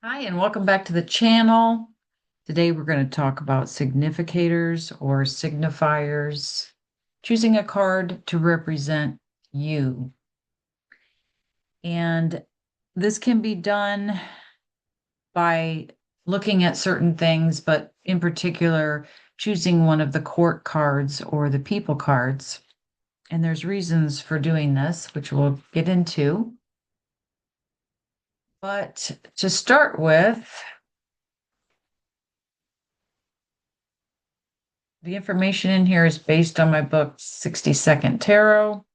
Hi, and welcome back to the channel. Today we're going to talk about significators or signifiers, choosing a card to represent you. And this can be done by looking at certain things, but in particular, choosing one of the court cards or the people cards. And there's reasons for doing this, which we'll get into. But to start with, the information in here is based on my book, 60-Second Tarot.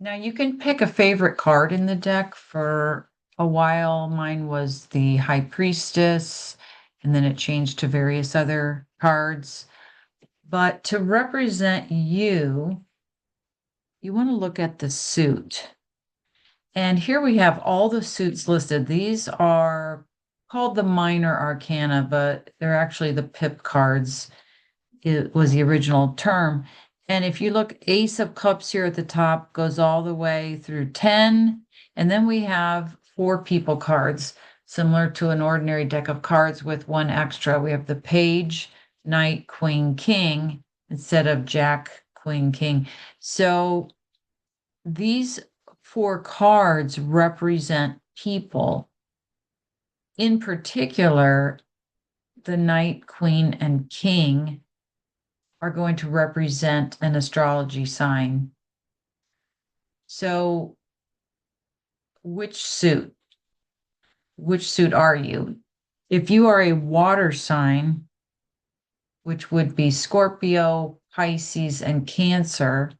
Now you can pick a favorite card in the deck. For a while, mine was the High Priestess, and then it changed to various other cards. But to represent you, you want to look at the suit. And here we have all the suits listed. These are called the minor arcana, but they're actually the pip cards. It was the original term. And if you look, Ace of Cups here at the top goes all the way through 10. And then we have 4 people cards, similar to an ordinary deck of cards with one extra. We have the Page, Knight, Queen, King, instead of Jack, Queen, King. So these 4 cards represent people. In particular, the Knight, Queen, and King are going to represent an astrology sign. So, which suit? Which suit are you? If you are a water sign, which would be Scorpio, Pisces, and Cancer,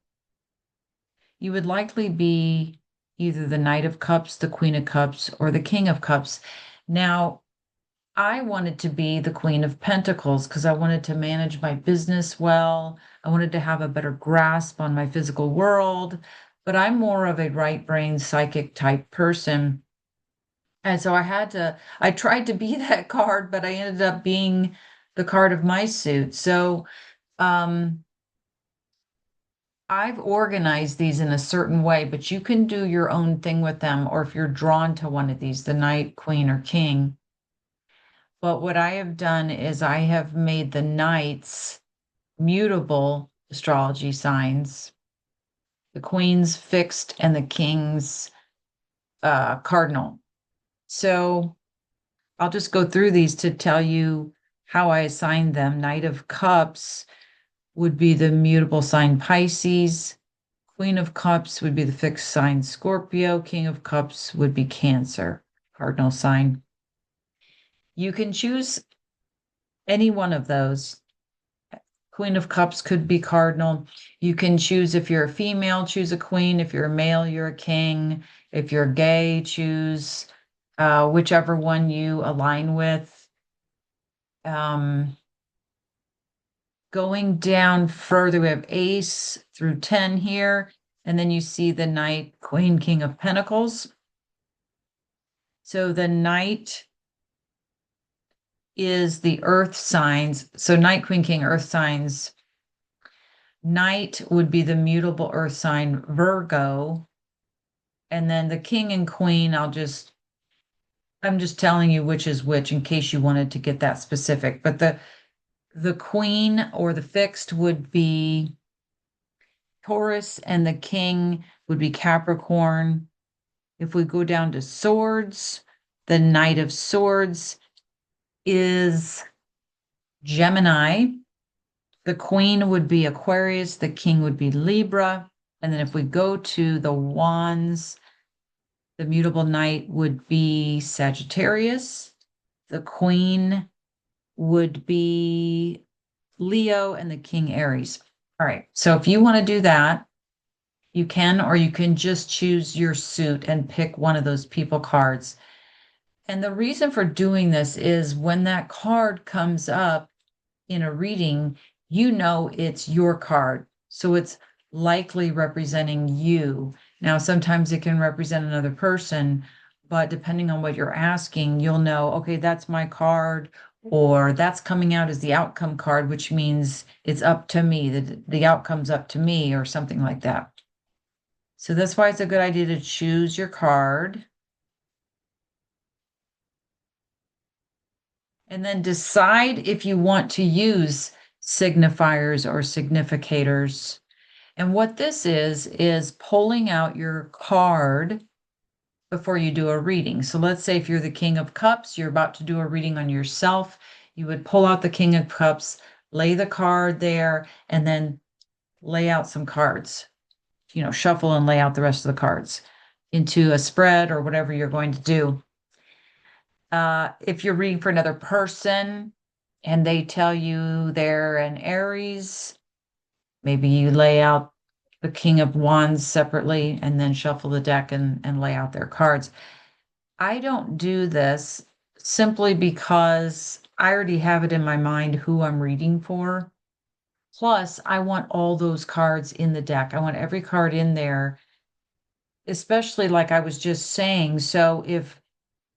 you would likely be either the Knight of Cups, the Queen of Cups, or the King of Cups. Now, I wanted to be the Queen of Pentacles because I wanted to manage my business well. I wanted to have a better grasp on my physical world, but I'm more of a right brain psychic type person. And so I tried to be that card, but I ended up being the card of my suit. So um, I've organized these in a certain way, but you can do your own thing with them. Or if you're drawn to one of these, the Knight, Queen, or King. But what I have done is I have made the knights mutable astrology signs, the queen's fixed, and the king's cardinal. So I'll just go through these to tell you how I assigned them. Knight of Cups would be the mutable sign Pisces. Queen of Cups would be the fixed sign Scorpio. King of Cups would be Cancer, cardinal sign. You can choose any one of those. Queen of Cups could be cardinal. You can choose, if you're a female, choose a queen. If you're a male, you're a king. If you're gay, choose whichever one you align with. Going down further, we have Ace through 10 here. And then you see the Knight, Queen, King of Pentacles. So the Knight is the earth signs. So Knight, Queen, King, earth signs. Knight would be the mutable earth sign Virgo. And then the king and queen, I'm just telling you which is which in case you wanted to get that specific. But the queen or the fixed would be Taurus and the king would be Capricorn. If we go down to swords, the Knight of Swords is Gemini. The queen would be Aquarius, the king would be Libra. And then if we go to the wands, the mutable knight would be Sagittarius. The queen would be Leo, and the king Aries. All right. So if you want to do that, you can, or you can just choose your suit and pick one of those people cards. And the reason for doing this is when that card comes up in a reading, you know it's your card. So it's likely representing you. Now, sometimes it can represent another person, but depending on what you're asking, you'll know, okay, that's my card, or that's coming out as the outcome card, which means it's up to me, the outcome's up to me, or something like that. So that's why it's a good idea to choose your card. And then decide if you want to use signifiers or significators. And what this is pulling out your card before you do a reading. So let's say if you're the King of Cups, you're about to do a reading on yourself, you would pull out the King of Cups, lay the card there, and then lay out some cards. Shuffle and lay out the rest of the cards into a spread or whatever you're going to do. If you're reading for another person and they tell you they're an Aries, maybe you lay out the King of Wands separately and then shuffle the deck and lay out their cards. I don't do this simply because I already have it in my mind who I'm reading for. Plus, I want all those cards in the deck. I want every card in there, especially like I was just saying. So if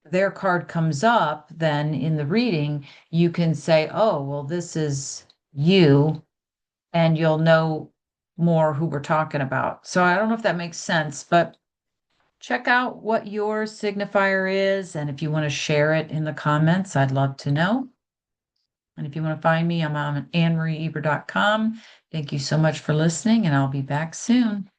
their card comes up, then in the reading, you can say, oh, well, this is you, and you'll know more who we're talking about. So I don't know if that makes sense, but check out what your signifier is. And if you want to share it in the comments, I'd love to know. And if you want to find me, I'm on AnneMarieEber.com. Thank you so much for listening, and I'll be back soon.